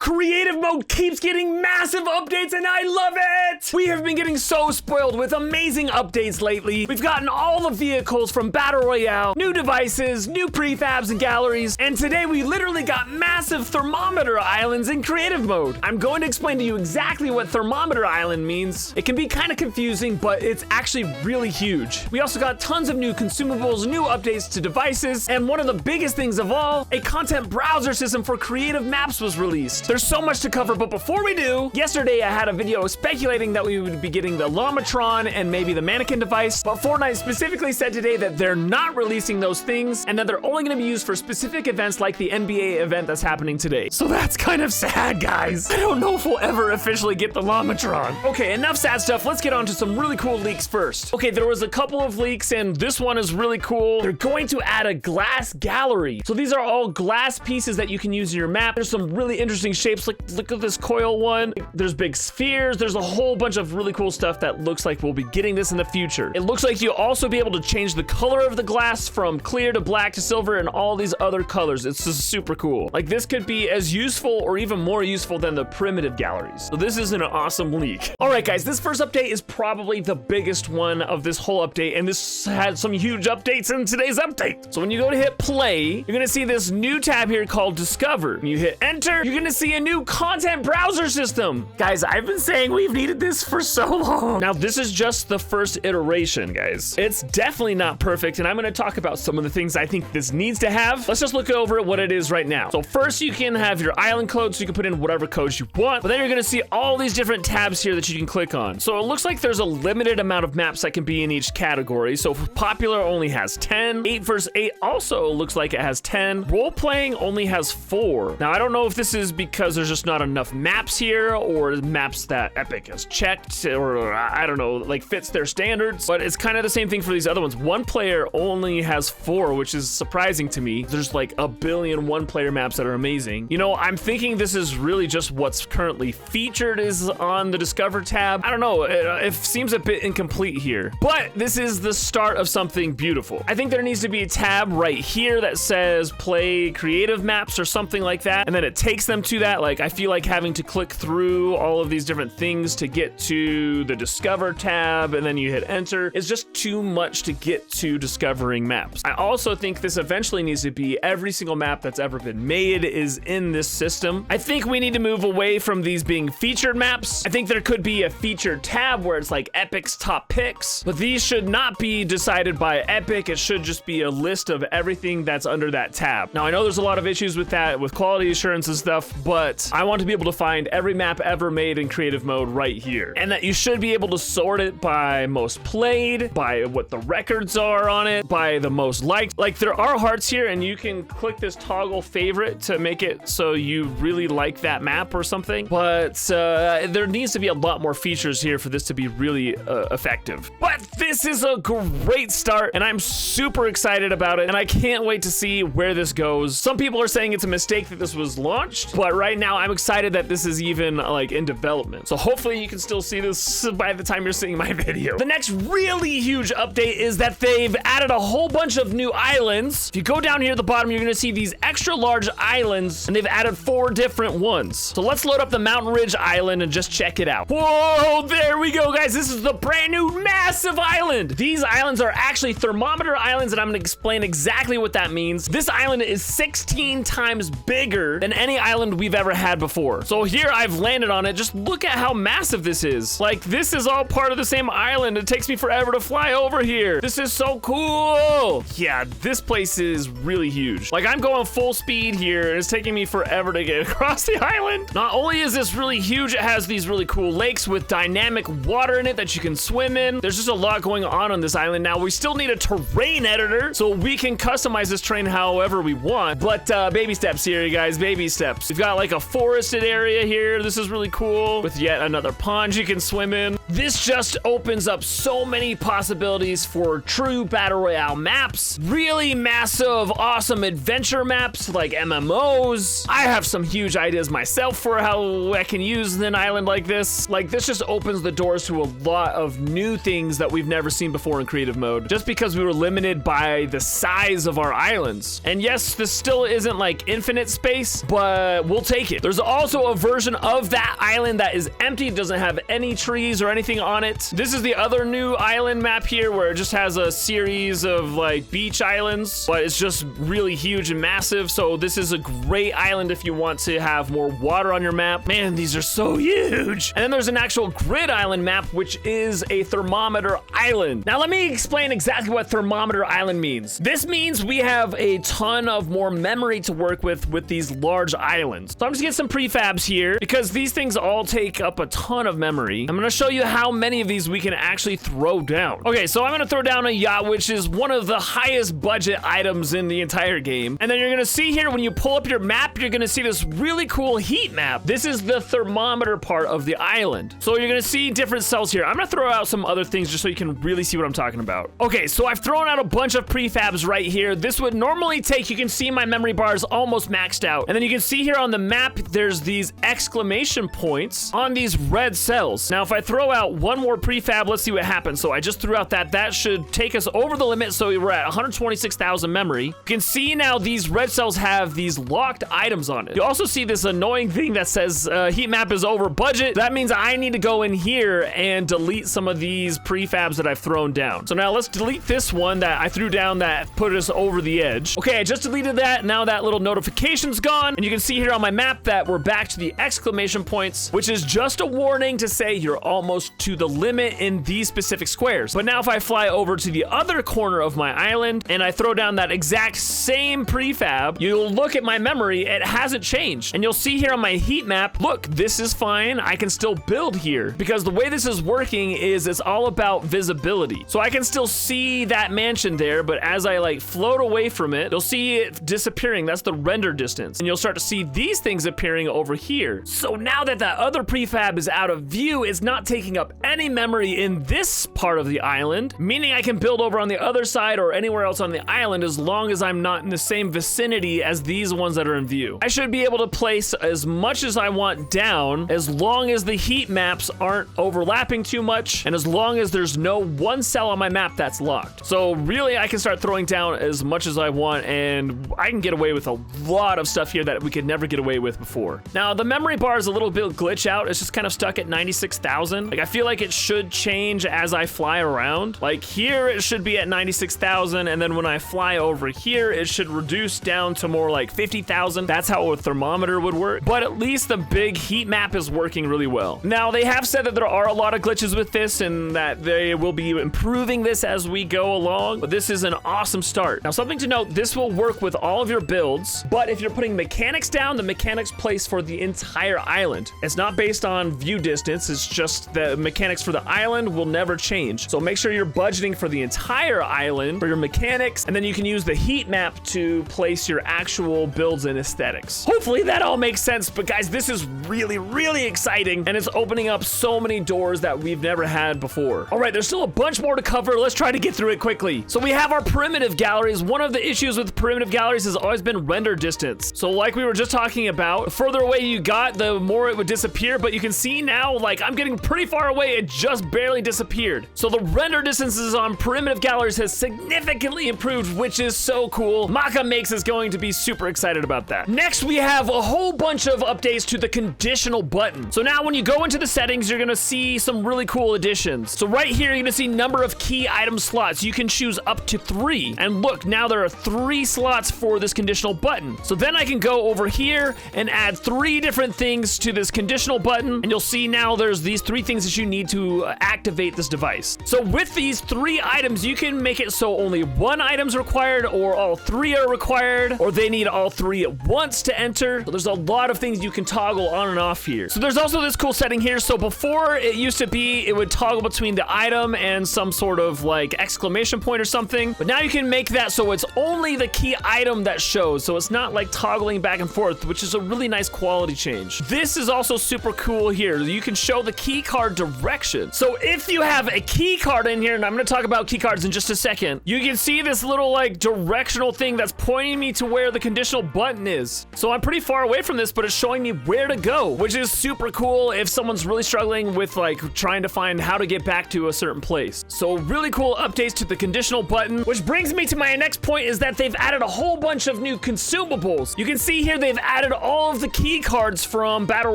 creative mode keeps getting massive updates and I love it! We have been getting so spoiled with amazing updates lately. We've gotten all the vehicles from Battle Royale, new devices, new prefabs and galleries, and today we literally got massive Thermometer Islands in creative mode. I'm going to explain to you exactly what Thermometer Island means. It can be kind of confusing, but it's actually really huge. We also got tons of new consumables, new updates to devices, and one of the biggest things of all, a content browser system for creative maps was released. There's so much to cover, but before we do, yesterday I had a video speculating that we would be getting the Llamatron and maybe the mannequin device, but Fortnite specifically said today that they're not releasing those things and that they're only going to be used for specific events like the NBA event that's happening today. So that's kind of sad, guys. I don't know if we'll ever officially get the Llamatron. Okay, enough sad stuff. Let's get on to some really cool leaks first. Okay, there was a couple of leaks and this one is really cool. They're going to add a glass gallery. So these are all glass pieces that you can use in your map. There's some really interesting shapes. Like, look at this coil one. There's big spheres. There's a whole bunch of really cool stuff that looks like we'll be getting this in the future. It looks like you'll also be able to change the color of the glass from clear to black to silver and all these other colors. It's just super cool. Like, this could be as useful or even more useful than the primitive galleries. So this is an awesome leak. All right, guys, this first update is probably the biggest one of this whole update, and this had some huge updates in today's update. So when you go to hit play, you're gonna see this new tab here called Discover. When you hit enter, you're gonna see a new content browser system. Guys, I've been saying we've needed this for so long. Now, this is just the first iteration, guys. It's definitely not perfect, and I'm gonna talk about some of the things I think this needs to have. Let's just look over at what it is right now. So first, you can have your island code, so you can put in whatever codes you want, but then you're gonna see all these different tabs here that you can click on. So it looks like there's a limited amount of maps that can be in each category. So popular only has 10. 8 vs 8 also looks like it has 10. Role-playing only has 4. Now, I don't know if this is because there's just not enough maps here or maps that Epic has checked or I don't know, like fits their standards, but it's kind of the same thing for these other ones. One player only has 4, which is surprising to me. There's like a billion one-player maps that are amazing. You know, I'm thinking this is really just what's currently featured is on the Discover tab. I don't know, it seems a bit incomplete here, but this is the start of something beautiful. I think there needs to be a tab right here that says play creative maps or something like that, and then it takes them to that. Like, I feel like having to click through all of these different things to get to the Discover tab, and then you hit enter. It's just too much to get to discovering maps. I also think this eventually needs to be every single map that's ever been made is in this system. I think we need to move away from these being featured maps. I think there could be a featured tab where it's like Epic's top picks, but these should not be decided by Epic. It should just be a list of everything that's under that tab. Now, I know there's a lot of issues with that, with quality assurance and stuff, but I want to be able to find every map ever made in creative mode right here, and that you should be able to sort it by most played, by what the records are on it, by the most liked. Like, there are hearts here, and you can click this toggle favorite to make it so you really like that map or something, but there needs to be a lot more features here for this to be really effective. But this is a great start, and I'm super excited about it, and I can't wait to see where this goes. Some people are saying it's a mistake that this was launched, but right now I'm excited that this is even like in development. So hopefully you can still see this by the time you're seeing my video. The next really huge update is that they've added a whole bunch of new islands. If you go down here at the bottom, you're gonna see these extra large islands, and they've added 4 different ones. So let's load up the Mountain Ridge Island and just check it out. Whoa, there we go, guys. This is the brand new massive island. These islands are actually Thermometer Islands, and I'm gonna explain exactly what that means. This island is 16 times bigger than any island we've ever had before. So here I've landed on it. Just look at how massive this is. Like, this is all part of the same island. It takes me forever to fly over here. This is so cool. Yeah, this place is really huge. Like, I'm going full speed here, and it's taking me forever to get across the island. Not only is this really huge, it has these really cool lakes with dynamic water in it that you can swim in. There's just a lot going on this island. Now, we still need a terrain editor, so we can customize this terrain however we want, but baby steps here, you guys, baby steps. We've got like a forested area here. This is really cool with yet another pond you can swim in. This just opens up so many possibilities for true Battle Royale maps, really massive, awesome adventure maps like MMOs. I have some huge ideas myself for how I can use an island like this. Like, this just opens the doors to a lot of new things that we've never seen before in creative mode, just because we were limited by the size of our islands. And yes, this still isn't like infinite space, but we'll take it. There's also a version of that island that is empty, doesn't have any trees or anything on it. This is the other new island map here where it just has a series of like beach islands, but it's just really huge and massive. So this is a great island if you want to have more water on your map. Man, these are so huge. And then there's an actual grid island map, which is a Thermometer Island. Now let me explain exactly what Thermometer Island means. This means we have a ton of more memory to work with these large islands. So I'm just getting some prefabs here because these things all take up a ton of memory. I'm gonna show you how many of these we can actually throw down. Okay, so I'm gonna throw down a yacht, which is one of the highest budget items in the entire game. And then you're gonna see here, when you pull up your map, you're gonna see this really cool heat map. This is the thermometer part of the island. So you're gonna see different cells here. I'm gonna throw out some other things just so you can really see what I'm talking about. Okay, so I've thrown out a bunch of prefabs right here. This would normally take, you can see my memory bar is almost maxed out. And then you can see here on the map, there's these exclamation points on these red cells. Now, if I throw out one more prefab, let's see what happens. So I just threw out that. That should take us over the limit. So we're at 126,000 memory. You can see now these red cells have these locked items on it. You also see this annoying thing that says heat map is over budget. That means I need to go in here and delete some of these prefabs that I've thrown down. So now let's delete this one that I threw down that put us over the edge. Okay, I just deleted that. Now that little notification's gone. And you can see here on my map that we're back to the exclamation points, which is just a warning to say you're almost to the limit in these specific squares. But now if I fly over to the other corner of my island and I throw down that exact same prefab, you'll look at my memory, it hasn't changed. And you'll see here on my heat map, look, this is fine. I can still build here because the way this is working is it's all about visibility. So I can still see that mansion there, but as I like float away from it, you'll see it disappearing. That's the render distance. And you'll start to see these things appearing over here. So now that that other prefab is out of view, it's not taking up any memory in this part of the island, meaning I can build over on the other side or anywhere else on the island as long as I'm not in the same vicinity as these ones that are in view. I should be able to place as much as I want down as long as the heat maps aren't overlapping too much and as long as there's no one cell on my map that's locked. So really I can start throwing down as much as I want and I can get away with a lot of stuff here that we could never get away with before. Now the memory bar is a little bit glitch out. It's just kind of stuck at 96,000. Like I feel like it should change as I fly around. Like here it should be at 96,000 and then when I fly over here it should reduce down to more like 50,000. That's how a thermometer would work. But at least the big heat map is working really well. Now they have said that there are a lot of glitches with this and that they will be improving this as we go along, but this is an awesome start. Now something to note, this will work with all of your builds, but if you're putting mechanics down, the mechanics place for the entire island. It's not based on view distance, it's just the mechanics for the island will never change. So make sure you're budgeting for the entire island for your mechanics, and then you can use the heat map to place your actual builds and aesthetics. Hopefully that all makes sense, but guys, this is really, really exciting, and it's opening up so many doors that we've never had before. All right, there's still a bunch more to cover. Let's try to get through it quickly. So we have our primitive galleries. One of the issues with primitive galleries has always been render distance. So like we were just talking about, the further away you got, the more it would disappear, but you can see now, like I'm getting pretty far away, it just barely disappeared. So the render distances on primitive galleries has significantly improved, which is so cool. Maka Makes is going to be super excited about that. Next, we have a whole bunch of updates to the conditional button. So now when you go into the settings, you're gonna see some really cool additions. So right here, you're gonna see number of key item slots. You can choose up to 3. And look, now there are 3 slots for this conditional button. So then I can go over here and add 3 different things to this conditional button. And you'll see now there's these 3 things that you need to activate this device. So with these 3 items, you can make it so only 1 item's required or all 3 are required, or they need all 3 at once to enter. So there's a lot of things you can toggle on and off here. So there's also this cool setting here. So before it used to be, it would toggle between the item and some sort of like exclamation point or something. But now you can make that so it's only the key item that shows. So it's not like toggling back and forth, which is a really nice quality change. This is also super cool here. You can show the key card direction. So if you have a key card in here, and I'm going to talk about key cards in just a second, you can see this little like directional thing that's pointing me to where the conditional button is. So I'm pretty far away from this, but it's showing me where to go, which is super cool if someone's really struggling with like trying to find how to get back to a certain place. So really cool updates to the conditional button, which brings me to my next point, is that they've added a whole bunch of new consumables. You can see here they've added all of the key cards from Battle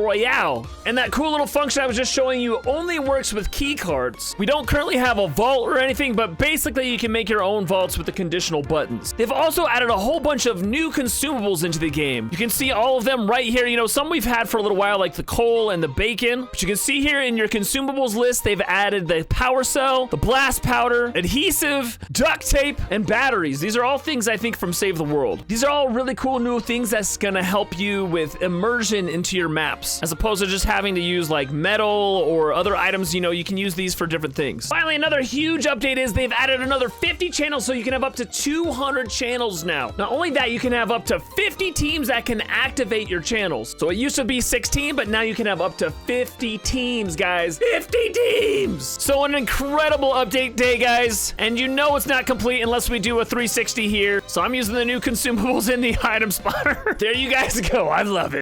Royale, and that cool little function I was just showing you only works with key cards. We don't currently have a vault or anything, but basically you can make your own vaults with the conditional buttons. They've also added a whole bunch of new consumables into the game. You can see all of them right here. You know, some we've had for a little while, like the coal and the bacon, but you can see here in your consumables list, they've added the power cell, the blast powder, adhesive, duct tape, and batteries. These are all things I think from Save the World. These are all really cool new things that's gonna help you with immersion into your maps, as opposed to just having to use like metal or other items. You know, you can use these for different things. Finally, another huge update is they've added another 50 channels, so you can have up to 200 channels now. Not only that, you can have up to 50 teams that can activate your channels. So it used to be 16, but now you can have up to 50 teams, guys. 50 teams! So an incredible update day, guys. And you know it's not complete unless we do a 360 here. So I'm using the new consumables in the item spotter. There you guys go. I love it.